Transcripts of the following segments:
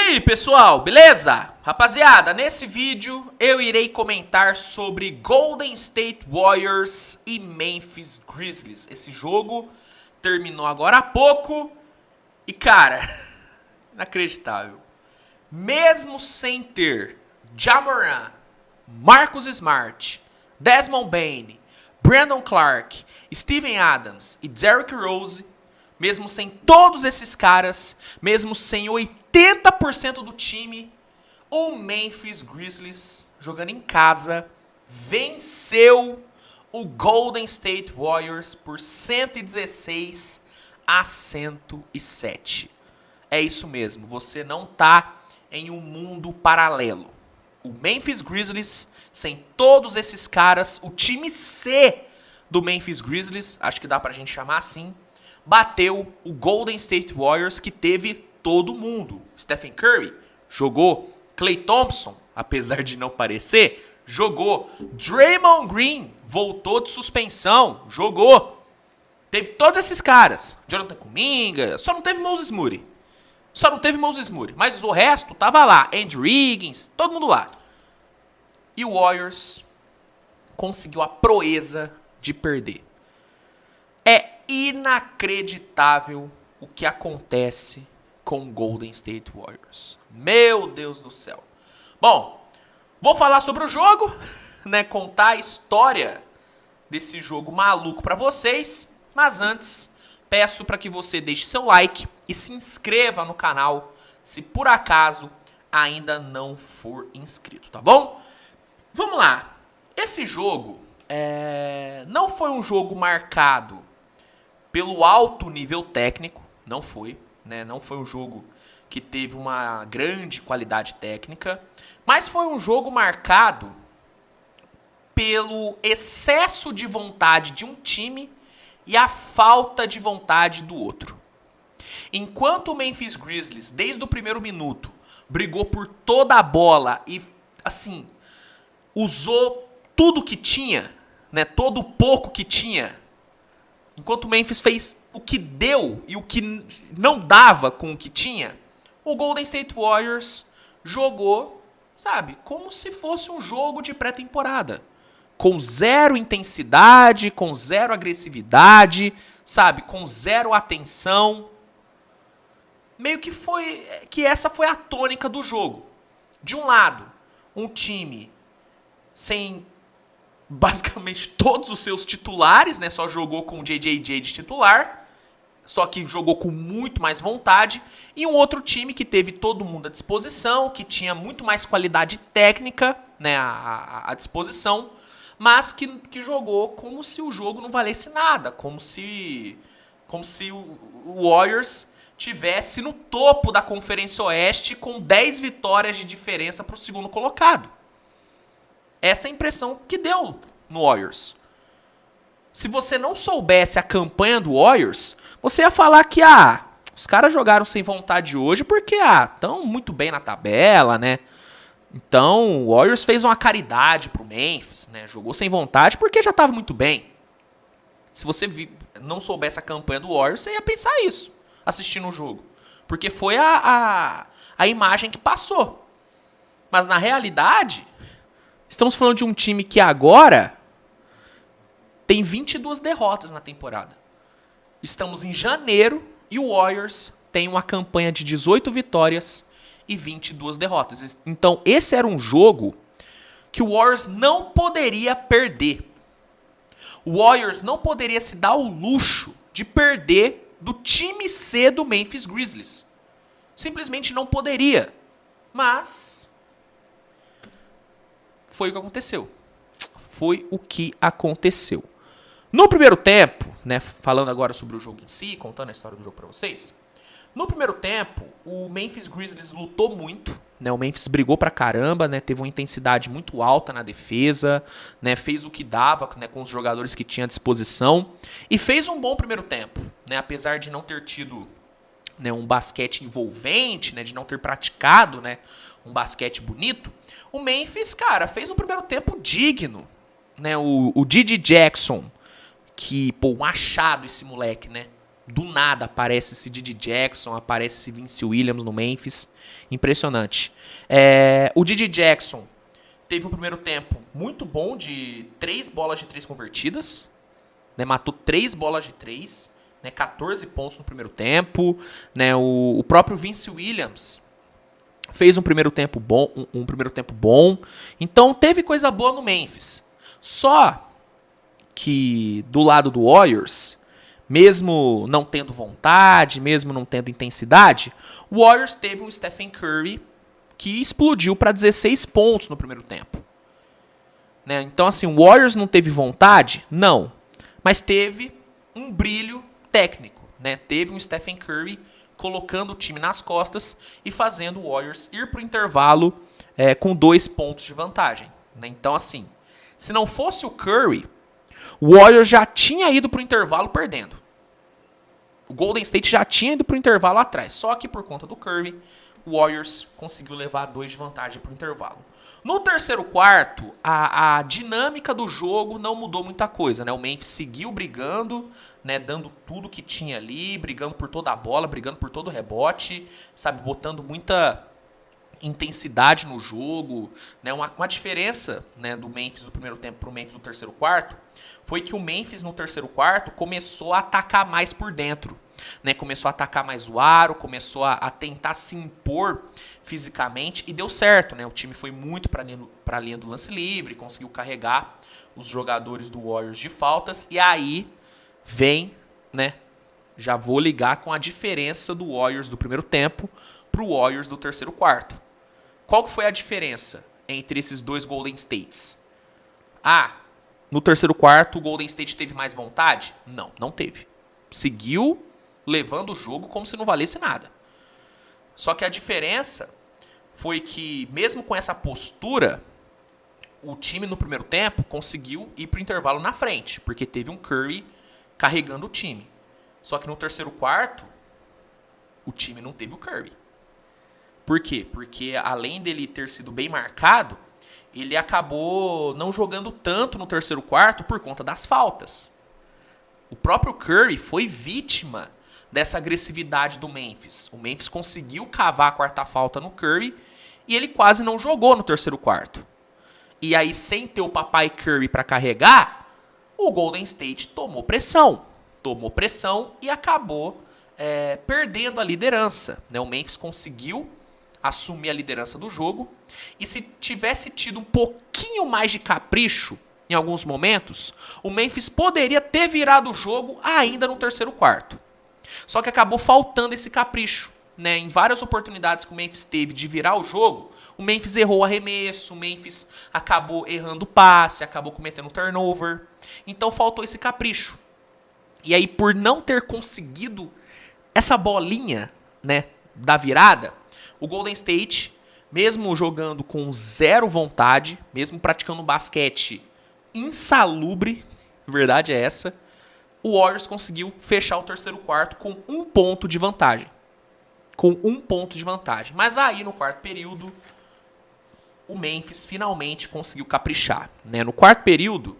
aí, pessoal, beleza? Rapaziada, nesse vídeo eu irei comentar sobre Golden State Warriors e Memphis Grizzlies. Esse jogo terminou agora há pouco e, cara, inacreditável. Mesmo sem ter Ja Morant, Marcus Smart, Desmond Bane, Brandon Clark, Steven Adams e Derrick Rose, mesmo sem todos esses caras, mesmo sem 80% do time, o Memphis Grizzlies, jogando em casa, venceu o Golden State Warriors por 116-107. É isso mesmo, você não tá em um mundo paralelo. O Memphis Grizzlies, sem todos esses caras, o time C do Memphis Grizzlies, acho que dá pra gente chamar assim, bateu o Golden State Warriors, que teve todo mundo. Stephen Curry jogou, Klay Thompson, apesar de não parecer, jogou. Draymond Green voltou de suspensão, jogou. Teve todos esses caras. Jonathan Kuminga, só não teve Moses Moody. Mas o resto tava lá. Andrew Wiggins, todo mundo lá. E o Warriors conseguiu a proeza de perder. É inacreditável o que acontece com o Golden State Warriors. Meu Deus do céu. Bom, vou falar sobre o jogo, né, contar a história desse jogo maluco para vocês, mas antes peço para que você deixe seu like e se inscreva no canal se por acaso ainda não for inscrito, tá bom? Vamos lá. Esse jogo não foi um jogo marcado pelo alto nível técnico, não foi, né? Não foi um jogo que teve uma grande qualidade técnica, mas foi um jogo marcado pelo excesso de vontade de um time e a falta de vontade do outro. Enquanto o Memphis Grizzlies, desde o primeiro minuto, brigou por toda a bola e, assim, usou tudo que tinha, né? Todo o pouco que tinha. Enquanto o Memphis fez o que deu e o que não dava com o que tinha, o Golden State Warriors jogou, sabe, como se fosse um jogo de pré-temporada. Com zero intensidade, com zero agressividade, sabe, com zero atenção. Meio que essa foi a tônica do jogo. De um lado, um time sem basicamente todos os seus titulares, né? Só jogou com o JJJ de titular, só que jogou com muito mais vontade. E um outro time que teve todo mundo à disposição, que tinha muito mais qualidade técnica, né, à disposição, mas que jogou como se o jogo não valesse nada, como se o Warriors tivesse no topo da Conferência Oeste com 10 vitórias de diferença para o segundo colocado. Essa é a impressão que deu no Warriors. Se você não soubesse a campanha do Warriors, você ia falar que os caras jogaram sem vontade hoje porque estão muito bem na tabela, né? Então o Warriors fez uma caridade pro Memphis, né? Jogou sem vontade porque já estava muito bem. Se você não soubesse a campanha do Warriors, você ia pensar isso assistindo o jogo. Porque foi a imagem que passou. Mas na realidade, estamos falando de um time que agora tem 22 derrotas na temporada. Estamos em janeiro e o Warriors tem uma campanha de 18 vitórias e 22 derrotas. Então esse era um jogo que o Warriors não poderia perder. O Warriors não poderia se dar o luxo de perder do time C do Memphis Grizzlies. Simplesmente não poderia. Mas foi o que aconteceu. No primeiro tempo, né, falando agora sobre o jogo em si, contando a história do jogo para vocês. No primeiro tempo, o Memphis Grizzlies lutou muito, né? O Memphis brigou pra caramba, né? Teve uma intensidade muito alta na defesa, né? Fez o que dava, né, com os jogadores que tinha à disposição e fez um bom primeiro tempo, né? Apesar de não ter tido, né, um basquete envolvente, né, de não ter praticado, né, um basquete bonito, o Memphis, cara, fez um primeiro tempo digno, né? O Didi Jackson, que, pô, um achado esse moleque, né? Do nada aparece esse Didi Jackson, aparece esse Vince Williams no Memphis. Impressionante. O Didi Jackson teve um primeiro tempo muito bom de 3 bolas de 3 convertidas. Né, matou 3 bolas de 3. Né, 14 pontos no primeiro tempo. Né, o próprio Vince Williams fez um primeiro tempo bom. Então teve coisa boa no Memphis. Só que do lado do Warriors, mesmo não tendo vontade, mesmo não tendo intensidade, o Warriors teve um Stephen Curry que explodiu para 16 pontos no primeiro tempo. Né? Então, assim, o Warriors não teve vontade? Não. Mas teve um brilho técnico. Né? Teve um Stephen Curry colocando o time nas costas e fazendo o Warriors ir para o intervalo com 2 pontos de vantagem. Né? Então, assim, se não fosse o Curry, o Warriors já tinha ido para o intervalo perdendo. O Golden State já tinha ido para o intervalo atrás. Só que por conta do Curry, o Warriors conseguiu levar 2 de vantagem para o intervalo. No terceiro quarto, a dinâmica do jogo não mudou muita coisa. Né? O Memphis seguiu brigando, né? Dando tudo que tinha ali, brigando por toda a bola, brigando por todo o rebote, sabe? Botando muita intensidade no jogo. Né? Uma diferença, né, do Memphis do primeiro tempo para o Memphis do terceiro quarto foi que o Memphis no terceiro quarto começou a atacar mais por dentro. Né? Começou a atacar mais o aro, começou a tentar se impor fisicamente e deu certo. Né? O time foi muito para a linha do lance livre, conseguiu carregar os jogadores do Warriors de faltas. E aí vem, né? Já vou ligar com a diferença do Warriors do primeiro tempo para o Warriors do terceiro quarto. Qual que foi a diferença entre esses dois Golden States? No terceiro quarto o Golden State teve mais vontade? Não, não teve. Seguiu levando o jogo como se não valesse nada. Só que a diferença foi que, mesmo com essa postura, o time no primeiro tempo conseguiu ir para o intervalo na frente, porque teve um Curry carregando o time. Só que no terceiro quarto, o time não teve o Curry. Por quê? Porque além dele ter sido bem marcado, ele acabou não jogando tanto no terceiro quarto por conta das faltas. O próprio Curry foi vítima dessa agressividade do Memphis. O Memphis conseguiu cavar a quarta falta no Curry e ele quase não jogou no terceiro quarto. E aí, sem ter o papai Curry para carregar, o Golden State tomou pressão. Tomou pressão e acabou perdendo a liderança. Né? O Memphis conseguiu assumir a liderança do jogo. E se tivesse tido um pouquinho mais de capricho em alguns momentos, o Memphis poderia ter virado o jogo ainda no terceiro quarto. Só que acabou faltando esse capricho. Né? Em várias oportunidades que o Memphis teve de virar o jogo, o Memphis errou o arremesso, o Memphis acabou errando o passe, acabou cometendo turnover. Então faltou esse capricho. E aí, por não ter conseguido essa bolinha, né, da virada, o Golden State, mesmo jogando com zero vontade, mesmo praticando um basquete insalubre, a verdade é essa, o Warriors conseguiu fechar o terceiro quarto com 1 ponto de vantagem. Com 1 ponto de vantagem. Mas aí, no quarto período, o Memphis finalmente conseguiu caprichar. Né? No quarto período,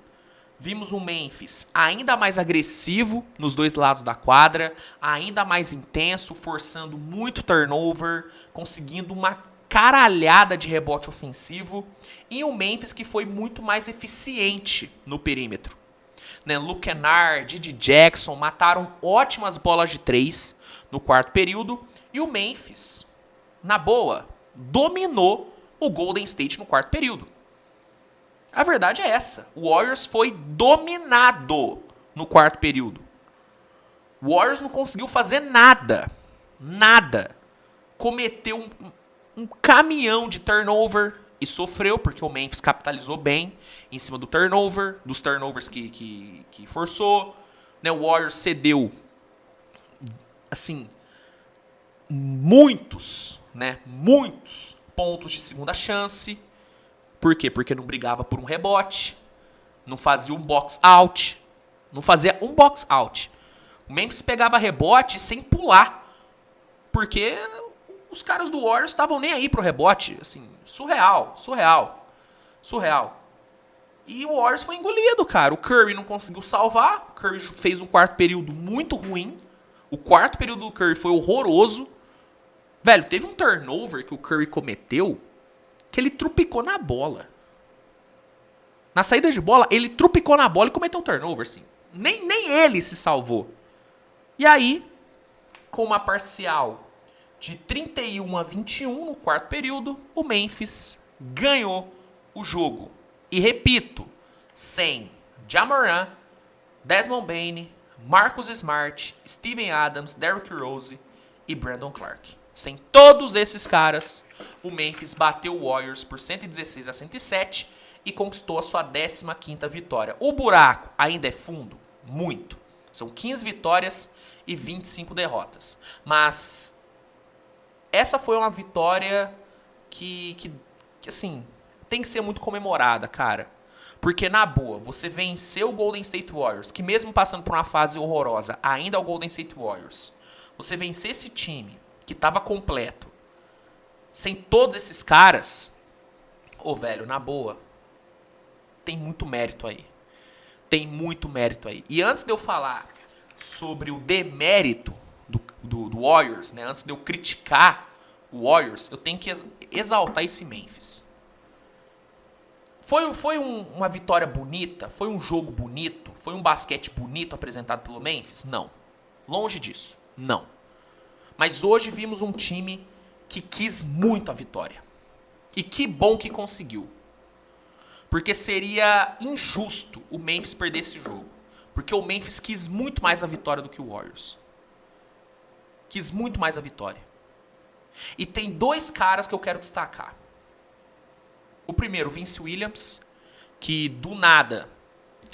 vimos um Memphis ainda mais agressivo nos dois lados da quadra, ainda mais intenso, forçando muito turnover, conseguindo uma caralhada de rebote ofensivo, e um Memphis que foi muito mais eficiente no perímetro. Né? Luke Kennard, Didi Jackson mataram ótimas bolas de 3 no quarto período, e o Memphis, na boa, dominou o Golden State no quarto período. A verdade é essa. O Warriors foi dominado no quarto período. O Warriors não conseguiu fazer nada. Nada. Cometeu um caminhão de turnover e sofreu, porque o Memphis capitalizou bem em cima do turnover, dos turnovers que forçou. Né? O Warriors cedeu, assim, muitos pontos de segunda chance. Por quê? Porque não brigava por um rebote, não fazia um box out, O Memphis pegava rebote sem pular, porque os caras do Warriors estavam nem aí pro rebote, assim, surreal. E o Warriors foi engolido, cara. O Curry não conseguiu salvar, o Curry fez um quarto período muito ruim, O quarto período do Curry foi horroroso. Velho, teve um turnover que o Curry cometeu que ele trupicou na bola. Na saída de bola, ele trupicou na bola e cometeu um turnover, assim. Nem ele se salvou. E aí, com uma parcial de 31-21 no quarto período, o Memphis ganhou o jogo. E repito, sem Ja Morant, Desmond Bane, Marcus Smart, Steven Adams, Derrick Rose e Brandon Clark. Sem todos esses caras, o Memphis bateu o Warriors por 116-107 e conquistou a sua 15ª vitória. O buraco ainda é fundo? Muito. São 15 vitórias e 25 derrotas. Mas essa foi uma vitória que assim, tem que ser muito comemorada, cara. Porque, na boa, você venceu o Golden State Warriors, que mesmo passando por uma fase horrorosa, ainda é o Golden State Warriors. Você vencer esse time, que estava completo, sem todos esses caras, velho, na boa, tem muito mérito aí. Tem muito mérito aí. E antes de eu falar sobre o demérito do Warriors, né, antes de eu criticar o Warriors, eu tenho que exaltar esse Memphis. Foi uma vitória bonita? Foi um jogo bonito? Foi um basquete bonito apresentado pelo Memphis? Não. Longe disso. Não. Mas hoje vimos um time que quis muito a vitória. E que bom que conseguiu. Porque seria injusto o Memphis perder esse jogo. Porque o Memphis quis muito mais a vitória do que o Warriors. Quis muito mais a vitória. E tem dois caras que eu quero destacar. O primeiro, Vince Williams, que do nada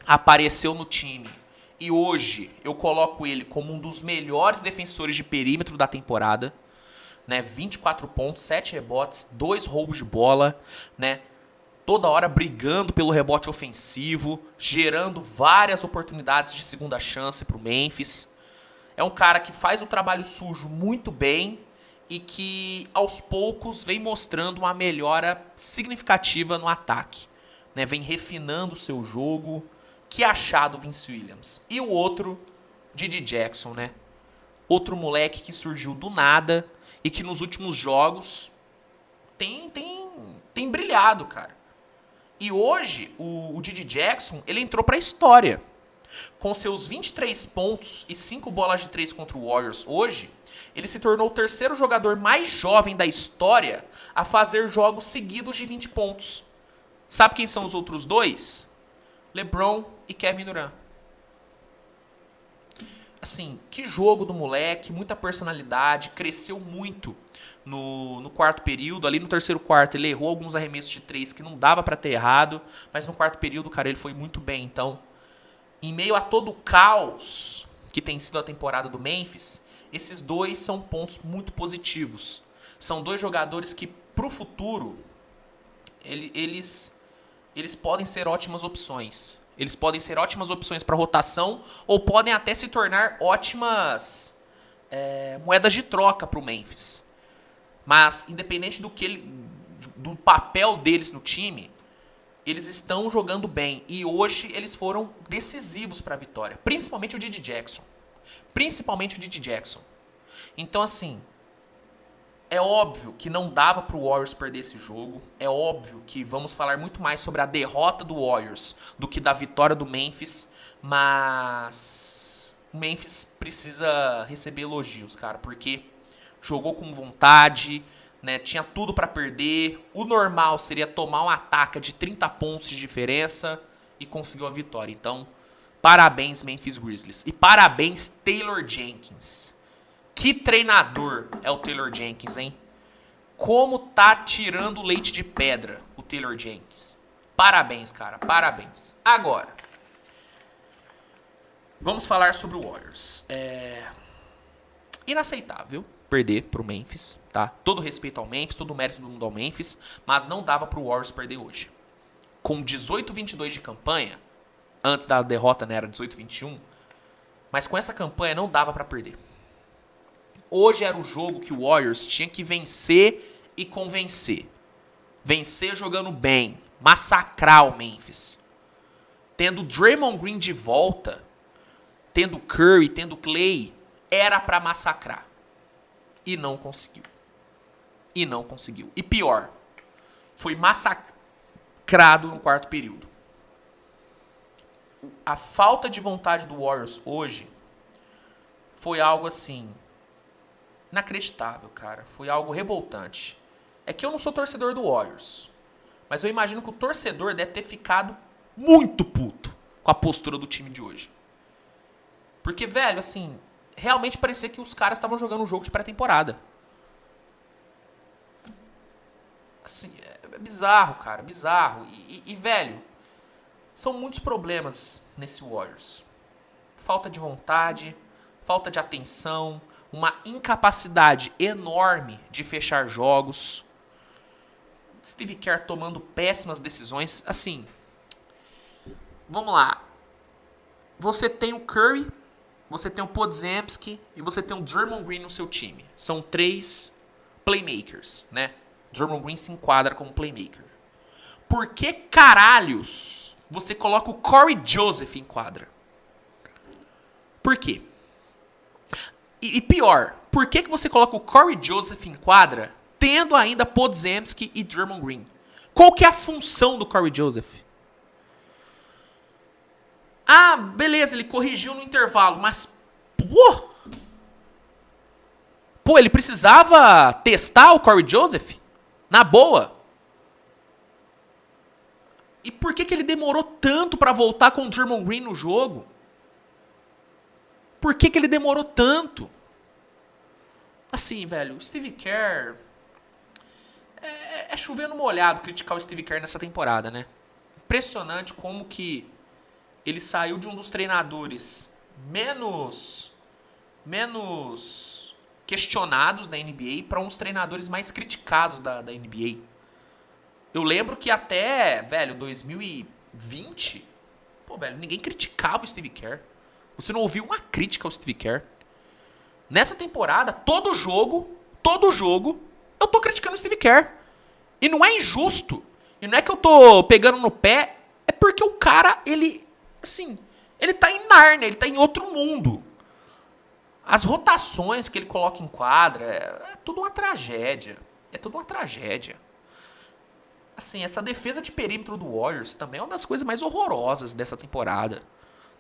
apareceu no time. E hoje eu coloco ele como um dos melhores defensores de perímetro da temporada. Né? 24 pontos, 7 rebotes, 2 roubos de bola, né? Toda hora brigando pelo rebote ofensivo, gerando várias oportunidades de segunda chance para o Memphis. É um cara que faz o trabalho sujo muito bem e que aos poucos vem mostrando uma melhora significativa no ataque. Né? Vem refinando o seu jogo. Que achado Vince Williams. E o outro, Didi Jackson, né? Outro moleque que surgiu do nada e que nos últimos jogos tem brilhado, cara. E hoje, o Didi Jackson, ele entrou pra história. Com seus 23 pontos e 5 bolas de 3 contra o Warriors hoje, ele se tornou o terceiro jogador mais jovem da história a fazer jogos seguidos de 20 pontos. Sabe quem são os outros dois? LeBron e Kevin Durant. Assim, que jogo do moleque, muita personalidade, cresceu muito no quarto período. Ali no terceiro quarto ele errou alguns arremessos de 3 que não dava pra ter errado, mas no quarto período, cara, ele foi muito bem. Então, em meio a todo o caos que tem sido a temporada do Memphis, esses dois são pontos muito positivos. São dois jogadores que, pro futuro, eles podem ser ótimas opções. Eles podem ser ótimas opções para rotação ou podem até se tornar ótimas moedas de troca para o Memphis. Mas, independente do papel deles no time, eles estão jogando bem. E hoje eles foram decisivos para a vitória. Principalmente o Didi Jackson. Então, assim, é óbvio que não dava pro Warriors perder esse jogo. É óbvio que vamos falar muito mais sobre a derrota do Warriors do que da vitória do Memphis. Mas o Memphis precisa receber elogios, cara, porque jogou com vontade, né? Tinha tudo pra perder. O normal seria tomar um ataque de 30 pontos de diferença e conseguiu a vitória. Então, parabéns, Memphis Grizzlies. E parabéns, Taylor Jenkins. Que treinador é o Taylor Jenkins, hein? Como tá tirando leite de pedra o Taylor Jenkins. Parabéns, cara. Parabéns. Agora, vamos falar sobre o Warriors. Inaceitável perder pro Memphis, tá? Todo respeito ao Memphis, todo o mérito do mundo ao Memphis, mas não dava pro Warriors perder hoje. Com 18-22 de campanha, antes da derrota, né, era 18-21, mas com essa campanha não dava pra perder. Hoje era o jogo que o Warriors tinha que vencer e convencer. Vencer jogando bem. Massacrar o Memphis. Tendo Draymond Green de volta, tendo Curry, tendo Clay, era pra massacrar. E não conseguiu. E pior, foi massacrado no quarto período. A falta de vontade do Warriors hoje foi algo assim inacreditável, cara. Foi algo revoltante. É que eu não sou torcedor do Warriors, mas eu imagino que o torcedor deve ter ficado muito puto com a postura do time de hoje. Porque, velho, assim, realmente parecia que os caras estavam jogando um jogo de pré-temporada. Assim, é bizarro, cara, bizarro. E, velho, são muitos problemas nesse Warriors. Falta de vontade, falta de atenção, uma incapacidade enorme de fechar jogos. Steve Kerr tomando péssimas decisões. Assim, vamos lá. Você tem o Curry, você tem o Podziemski e você tem o Draymond Green no seu time. São 3 playmakers, né? Draymond Green se enquadra como playmaker. Por que caralhos você coloca o Corey Joseph em quadra? Por quê? E pior, por que você coloca o Corey Joseph em quadra tendo ainda Podziemski e Draymond Green? Qual que é a função do Corey Joseph? Ah, beleza, ele corrigiu no intervalo, mas Pô, ele precisava testar o Corey Joseph? Na boa. E por que ele demorou tanto pra voltar com o Draymond Green no jogo? Por que ele demorou tanto? Assim, velho, o Steve Kerr... É chover no molhado criticar o Steve Kerr nessa temporada, né? Impressionante como que ele saiu de um dos treinadores menos questionados da NBA para um dos treinadores mais criticados da NBA. Eu lembro que até, velho, 2020, pô, velho, ninguém criticava o Steve Kerr. Você não ouviu uma crítica ao Steve Kerr. Nessa temporada, todo jogo, eu tô criticando o Steve Kerr. E não é injusto. E não é que eu tô pegando no pé, é porque o cara, ele, assim, ele tá em Nárnia, ele tá em outro mundo. As rotações que ele coloca em quadra, é tudo uma tragédia. É tudo uma tragédia. Assim, essa defesa de perímetro do Warriors também é uma das coisas mais horrorosas dessa temporada.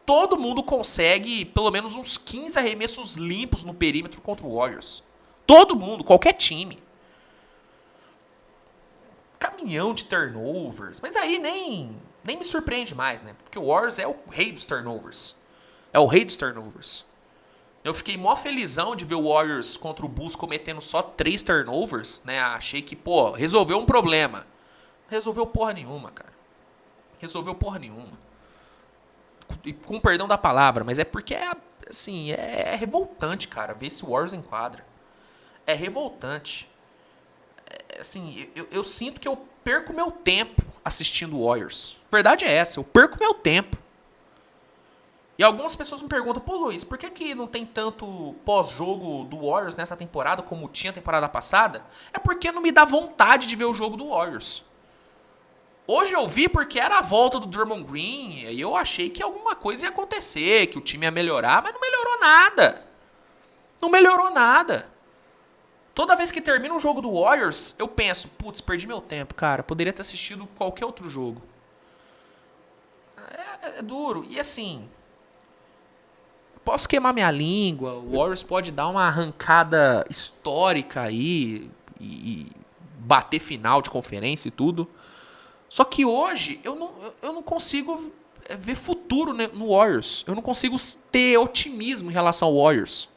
Todo mundo consegue pelo menos uns 15 arremessos limpos no perímetro contra o Warriors. Todo mundo, qualquer time. Caminhão de turnovers. Mas aí nem me surpreende mais, né? Porque o Warriors é o rei dos turnovers. É o rei dos turnovers. Eu fiquei mó felizão de ver o Warriors contra o Bulls cometendo só 3 turnovers, né? Achei que, pô, resolveu um problema. Resolveu porra nenhuma, cara. Resolveu porra nenhuma. E com perdão da palavra, mas é porque assim, é revoltante, cara, ver esse Warriors em quadra. É revoltante. Assim, eu sinto que eu perco meu tempo assistindo o Warriors. Verdade é essa, eu perco meu tempo. E algumas pessoas me perguntam, pô, Luiz, por que não tem tanto pós-jogo do Warriors nessa temporada como tinha a temporada passada? É porque não me dá vontade de ver o jogo do Warriors. Hoje eu vi porque era a volta do Draymond Green e eu achei que alguma coisa ia acontecer, que o time ia melhorar, mas não melhorou nada. Não melhorou nada. Toda vez que termina um jogo do Warriors, eu penso, putz, perdi meu tempo, cara. Poderia ter assistido qualquer outro jogo. É duro. E assim, posso queimar minha língua, o Warriors pode dar uma arrancada histórica aí e bater final de conferência e tudo. Só que hoje eu não consigo ver futuro no Warriors. Eu não consigo ter otimismo em relação ao Warriors.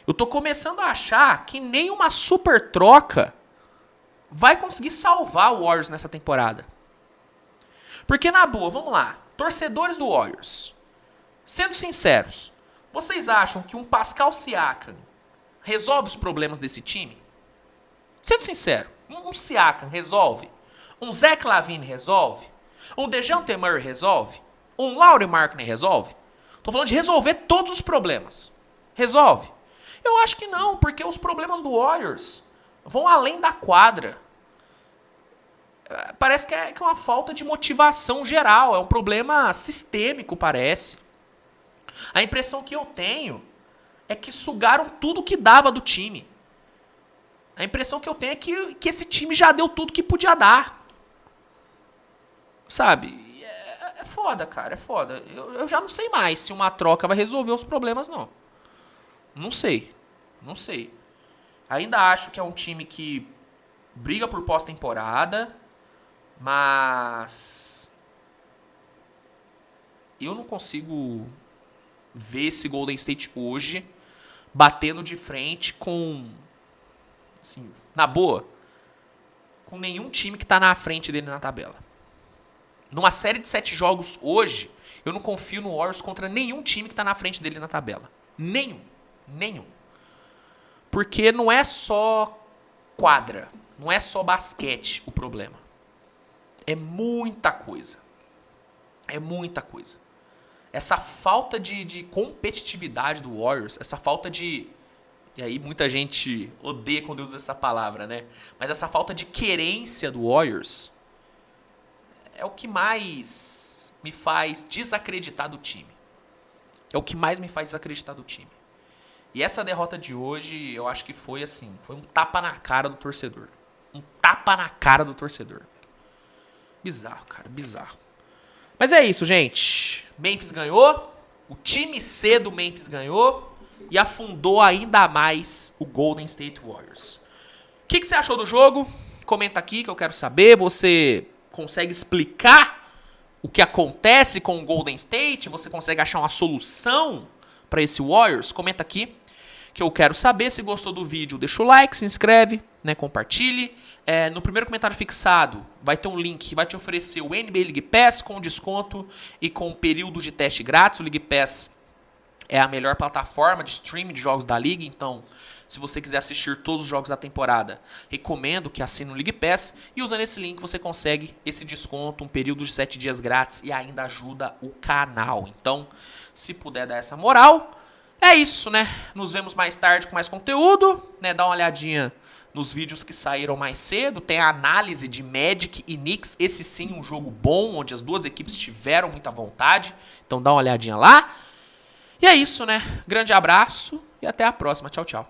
Eu tô começando a achar que nem uma super troca vai conseguir salvar o Warriors nessa temporada. Porque na boa, vamos lá, torcedores do Warriors, sendo sinceros, vocês acham que um Pascal Siakam resolve os problemas desse time? Sendo sincero, um Siakam resolve? Um Zach LaVine resolve? Um DeJounte Murray resolve? Um Lauri Markkanen resolve? Tô falando de resolver todos os problemas. Resolve? Eu acho que não, porque os problemas do Warriors vão além da quadra. Parece que é uma falta de motivação geral, é um problema sistêmico, parece. A impressão que eu tenho é que sugaram tudo que dava do time. A impressão que eu tenho é que esse time já deu tudo que podia dar. Sabe? É foda, cara, é foda. Eu já não sei mais se uma troca vai resolver os problemas, não. Não sei. Não sei. Ainda acho que é um time que briga por pós-temporada, mas eu não consigo ver esse Golden State hoje batendo de frente com, assim, na boa, com nenhum time que tá na frente dele na tabela. Numa série de 7 jogos hoje, eu não confio no Warriors contra nenhum time que tá na frente dele na tabela. Nenhum. Porque não é só quadra, não é só basquete o problema. É muita coisa. É muita coisa. Essa falta de competitividade do Warriors, essa falta de... E aí muita gente odeia quando eu uso essa palavra, né? Mas essa falta de querência do Warriors é o que mais me faz desacreditar do time. É o que mais me faz desacreditar do time. E essa derrota de hoje, eu acho que foi assim, foi um tapa na cara do torcedor. Um tapa na cara do torcedor. Bizarro, cara, bizarro. Mas é isso, gente. Memphis ganhou, o time C do Memphis ganhou e afundou ainda mais o Golden State Warriors. O que você achou do jogo? Comenta aqui que eu quero saber. Você consegue explicar o que acontece com o Golden State? Você consegue achar uma solução para esse Warriors? Comenta aqui que eu quero saber. Se gostou do vídeo, deixa o like, se inscreve, né, compartilhe. No primeiro comentário fixado vai ter um link que vai te oferecer o NBA League Pass com desconto e com período de teste grátis. O League Pass é a melhor plataforma de streaming de jogos da liga, então se você quiser assistir todos os jogos da temporada, recomendo que assine o League Pass e usando esse link você consegue esse desconto, um período de 7 dias grátis e ainda ajuda o canal. Então, se puder dar essa moral, é isso, né? Nos vemos mais tarde com mais conteúdo, né? Dá uma olhadinha nos vídeos que saíram mais cedo. Tem a análise de Magic e Knicks. Esse sim, um jogo bom, onde as duas equipes tiveram muita vontade. Então dá uma olhadinha lá. E é isso, né? Grande abraço e até a próxima. Tchau, tchau.